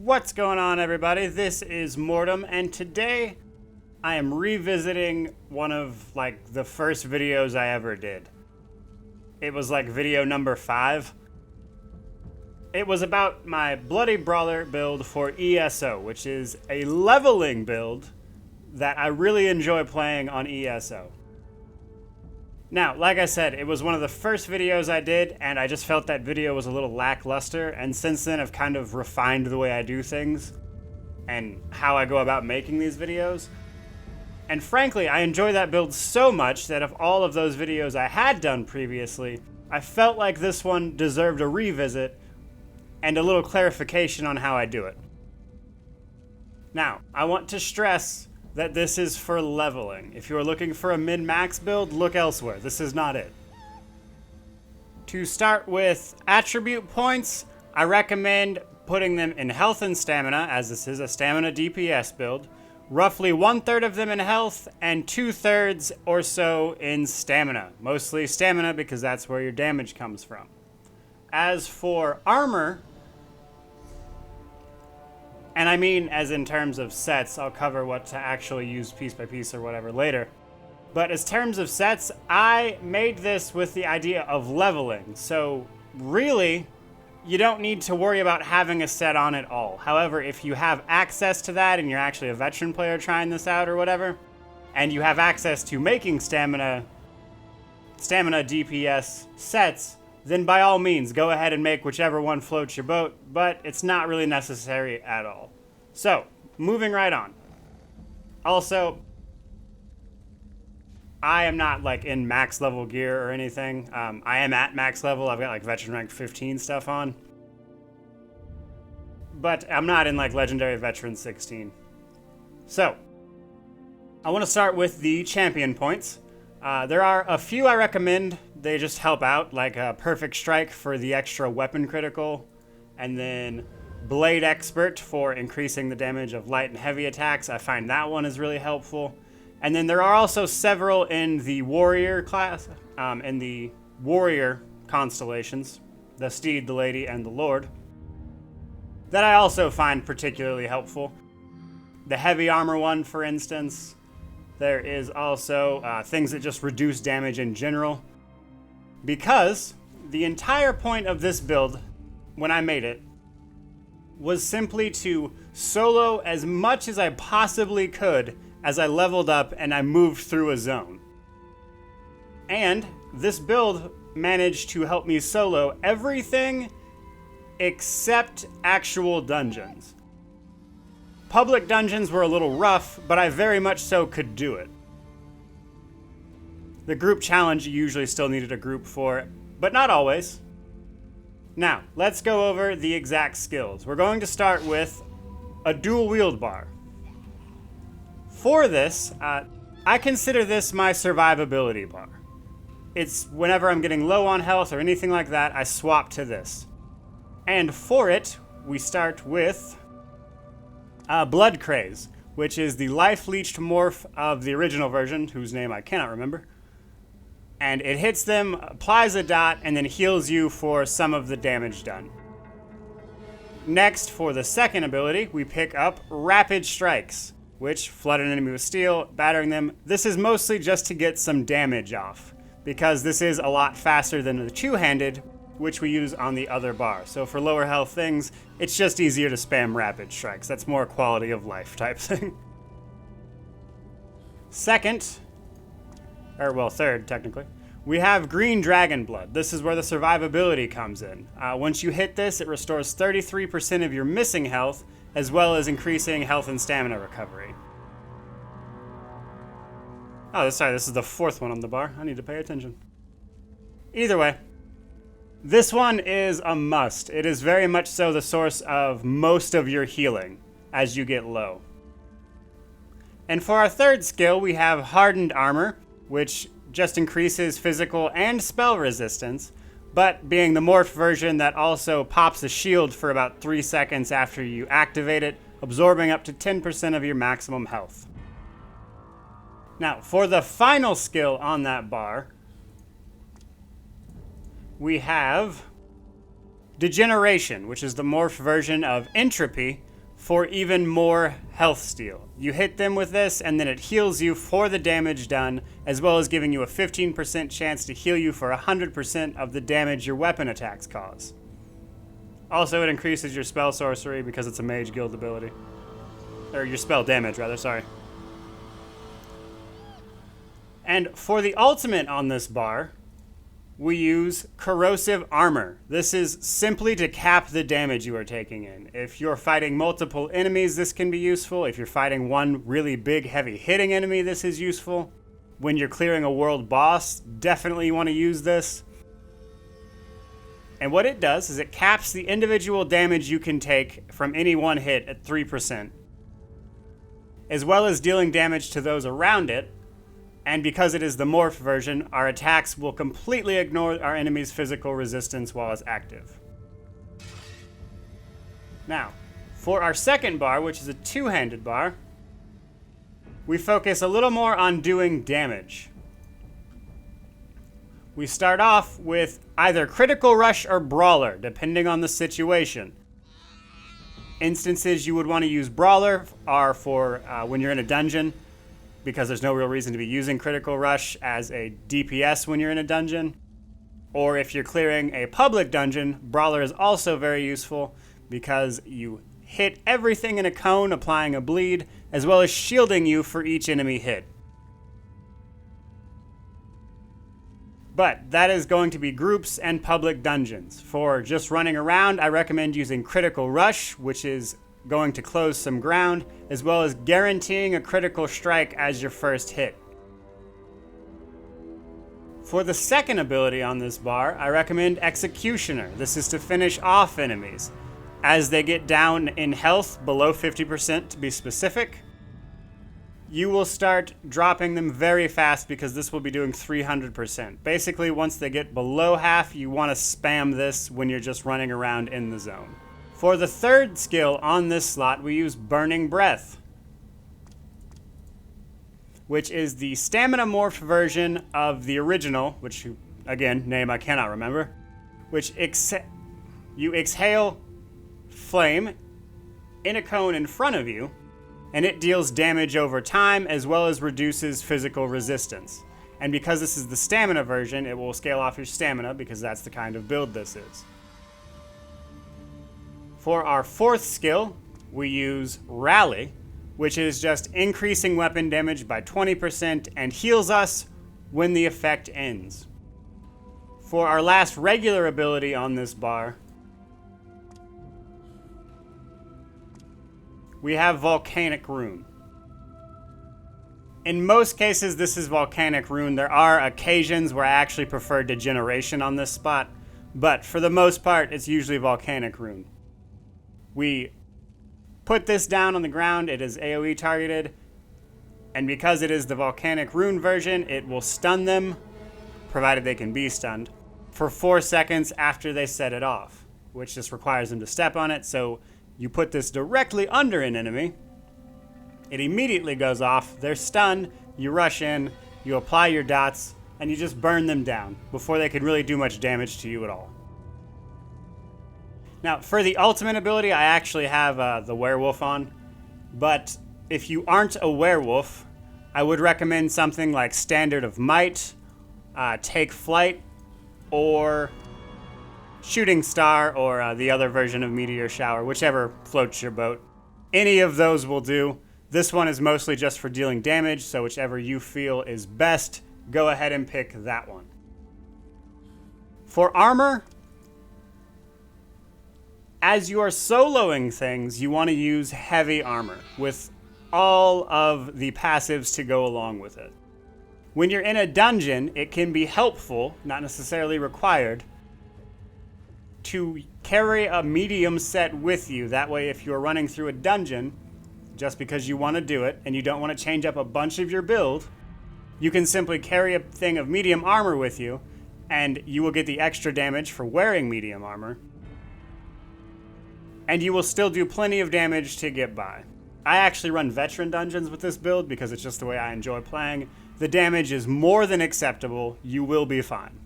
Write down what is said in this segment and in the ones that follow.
What's going on, everybody? This is Mortym, and today I am revisiting one of the first videos I ever did. It was video number 5. It was about my Bloody Brawler build for ESO, which is a leveling build that I really enjoy playing on ESO. Now, like I said, it was one of the first videos I did, and I just felt that video was a little lackluster, and since then I've kind of refined the way I do things and how I go about making these videos. And frankly, I enjoy that build so much that of all of those videos I had done previously, I felt like this one deserved a revisit and a little clarification on how I do it. Now, I want to stress that this is for leveling. If you are looking for a min-max build, look elsewhere. This is not it. To start with attribute points, I recommend putting them in health and stamina, as this is a stamina DPS build. Roughly 1/3 of them in health and 2/3 or so in stamina. Mostly stamina because that's where your damage comes from. As for armor, and I mean as in terms of sets, I'll cover what to actually use piece by piece or whatever later. But as terms of sets, I made this with the idea of leveling. So really, you don't need to worry about having a set on at all. However, if you have access to that and you're actually a veteran player trying this out or whatever, and you have access to making stamina DPS sets, then by all means, go ahead and make whichever one floats your boat, but it's not really necessary at all. So, moving right on. Also, I am not in max level gear or anything. I am at max level. I've got veteran rank 15 stuff on. But I'm not in legendary veteran 16. So, I want to start with the champion points. There are a few I recommend. They just help out, like Perfect Strike for the extra weapon critical, and then Blade Expert for increasing the damage of light and heavy attacks. I find that one is really helpful. And then there are also several in the warrior class, in the warrior constellations, the Steed, the Lady, and the Lord, that I also find particularly helpful. The heavy armor one, for instance. There is also things that just reduce damage in general. Because the entire point of this build, when I made it, was simply to solo as much as I possibly could as I leveled up and I moved through a zone. And this build managed to help me solo everything except actual dungeons. Public dungeons were a little rough, but I very much so could do it. The group challenge you usually still needed a group for, but not always. Now, let's go over the exact skills. We're going to start with a dual wield bar. For this, I consider this my survivability bar. It's whenever I'm getting low on health or anything like that, I swap to this. And for it, we start with Blood Craze, which is the life-leeched morph of the original version, whose name I cannot remember. And it hits them, applies a dot, and then heals you for some of the damage done. Next, for the second ability, we pick up Rapid Strikes, which flood an enemy with steel, battering them. This is mostly just to get some damage off, because this is a lot faster than the two-handed, which we use on the other bar. So for lower health things, it's just easier to spam Rapid Strikes. That's more quality of life type thing. Third, technically, we have Green Dragon Blood. This is where the survivability comes in. Once you hit this, it restores 33% of your missing health, as well as increasing health and stamina recovery. Oh, sorry, this is the fourth one on the bar. I need to pay attention. Either way, this one is a must. It is very much so the source of most of your healing as you get low. And for our third skill, we have Hardened Armor, which just increases physical and spell resistance, but being the morph version, that also pops a shield for about 3 seconds after you activate it, absorbing up to 10% of your maximum health. Now, for the final skill on that bar, we have Degeneration, which is the morph version of Entropy, for even more health steal. You hit them with this, and then it heals you for the damage done, as well as giving you a 15% chance to heal you for 100% of the damage your weapon attacks cause. Also, it increases your spell sorcery because it's a mage guild ability. Or your spell damage, rather, sorry. And for the ultimate on this bar, we use corrosive armor. This is simply to cap the damage you are taking in. If you're fighting multiple enemies, this can be useful. If you're fighting one really big, heavy hitting enemy, this is useful. When you're clearing a world boss, definitely you want to use this. And what it does is it caps the individual damage you can take from any one hit at 3%, as well as dealing damage to those around it. And because it is the morph version, our attacks will completely ignore our enemy's physical resistance while it's active. Now, for our second bar, which is a two-handed bar, we focus a little more on doing damage. We start off with either Critical Rush or Brawler, depending on the situation. Instances you would want to use Brawler are for when you're in a dungeon, because there's no real reason to be using Critical Rush as a DPS when you're in a dungeon. Or if you're clearing a public dungeon, Brawler is also very useful because you hit everything in a cone, applying a bleed, as well as shielding you for each enemy hit. But that is going to be groups and public dungeons. For just running around, I recommend using Critical Rush, which is going to close some ground, as well as guaranteeing a critical strike as your first hit. For the second ability on this bar, I recommend Executioner. This is to finish off enemies. As they get down in health, below 50% to be specific, you will start dropping them very fast because this will be doing 300%. Basically, once they get below half, you want to spam this when you're just running around in the zone. For the third skill on this slot, we use Burning Breath, which is the stamina morphed version of the original, which, again, name I cannot remember, which you exhale flame in a cone in front of you, and it deals damage over time as well as reduces physical resistance. And because this is the stamina version, it will scale off your stamina because that's the kind of build this is. For our fourth skill, we use Rally, which is just increasing weapon damage by 20% and heals us when the effect ends. For our last regular ability on this bar, we have Volcanic Rune. In most cases, this is Volcanic Rune. There are occasions where I actually prefer Degeneration on this spot, but for the most part, it's usually Volcanic Rune. We put this down on the ground, it is AoE targeted, and because it is the Volcanic Rune version, it will stun them, provided they can be stunned, for 4 seconds after they set it off, which just requires them to step on it. So you put this directly under an enemy, it immediately goes off, they're stunned, you rush in, you apply your dots, and you just burn them down before they can really do much damage to you at all. Now, for the ultimate ability, I actually have the werewolf on, but if you aren't a werewolf, I would recommend something like Standard of Might, Take Flight, or Shooting Star, or the other version of Meteor Shower, whichever floats your boat. Any of those will do. This one is mostly just for dealing damage, so whichever you feel is best, go ahead and pick that one. For armor, as you are soloing things, you want to use heavy armor with all of the passives to go along with it. When you're in a dungeon, it can be helpful, not necessarily required, to carry a medium set with you. That way, if you're running through a dungeon, just because you want to do it and you don't want to change up a bunch of your build, you can simply carry a thing of medium armor with you, and you will get the extra damage for wearing medium armor, and you will still do plenty of damage to get by. I actually run veteran dungeons with this build because it's just the way I enjoy playing. The damage is more than acceptable. You will be fine.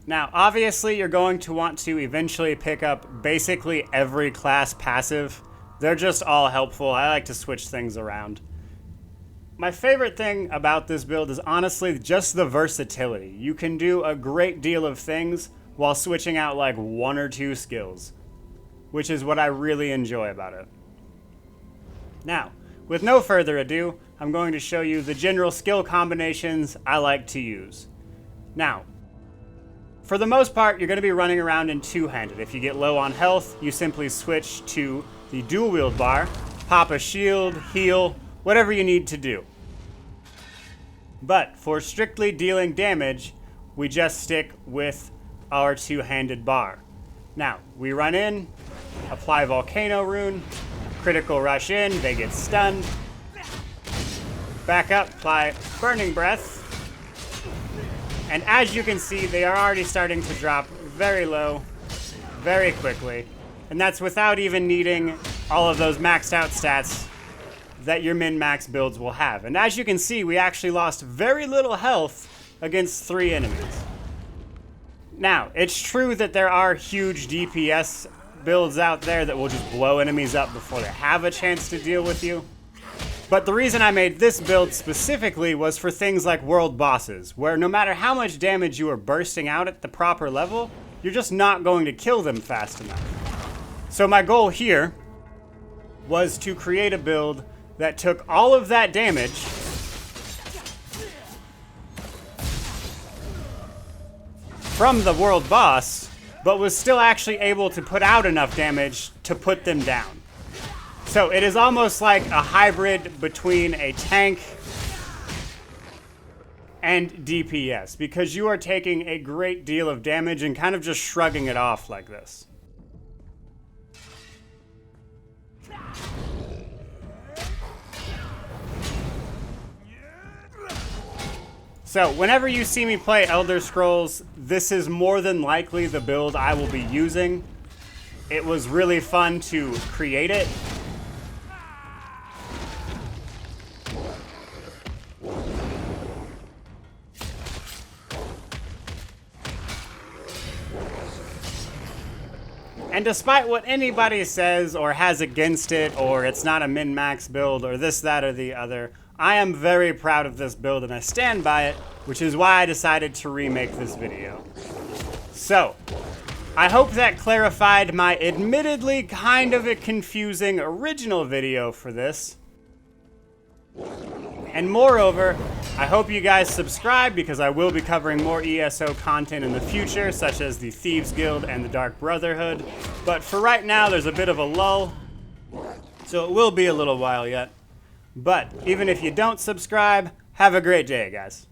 Now, obviously, you're going to want to eventually pick up basically every class passive. They're just all helpful. I like to switch things around. My favorite thing about this build is honestly just the versatility. You can do a great deal of things while switching out like 1 or 2 skills, which is what I really enjoy about it. Now, with no further ado, I'm going to show you the general skill combinations I like to use. Now, for the most part, you're going to be running around in two-handed. If you get low on health, you simply switch to the dual wield bar, pop a shield, heal, whatever you need to do. But for strictly dealing damage, we just stick with our two-handed bar. Now, we run in, apply Volcano Rune, critical rush in, they get stunned. Back up, apply Burning Breath. And as you can see, they are already starting to drop very low, very quickly. And that's without even needing all of those maxed out stats that your min-max builds will have. And as you can see, we actually lost very little health against 3 enemies. Now, it's true that there are huge DPS builds out there that will just blow enemies up before they have a chance to deal with you. But the reason I made this build specifically was for things like world bosses, where no matter how much damage you are bursting out at the proper level, you're just not going to kill them fast enough. So my goal here was to create a build that took all of that damage from the world boss, but was still actually able to put out enough damage to put them down. So it is almost like a hybrid between a tank and DPS, because you are taking a great deal of damage and kind of just shrugging it off like this. So whenever you see me play Elder Scrolls, this is more than likely the build I will be using. It was really fun to create it. And despite what anybody says or has against it, or it's not a min-max build, or this, that, or the other, I am very proud of this build and I stand by it, which is why I decided to remake this video. So, I hope that clarified my admittedly kind of a confusing original video for this. And moreover, I hope you guys subscribe, because I will be covering more ESO content in the future, such as the Thieves Guild and the Dark Brotherhood. But for right now, there's a bit of a lull, so it will be a little while yet. But even if you don't subscribe, have a great day, guys.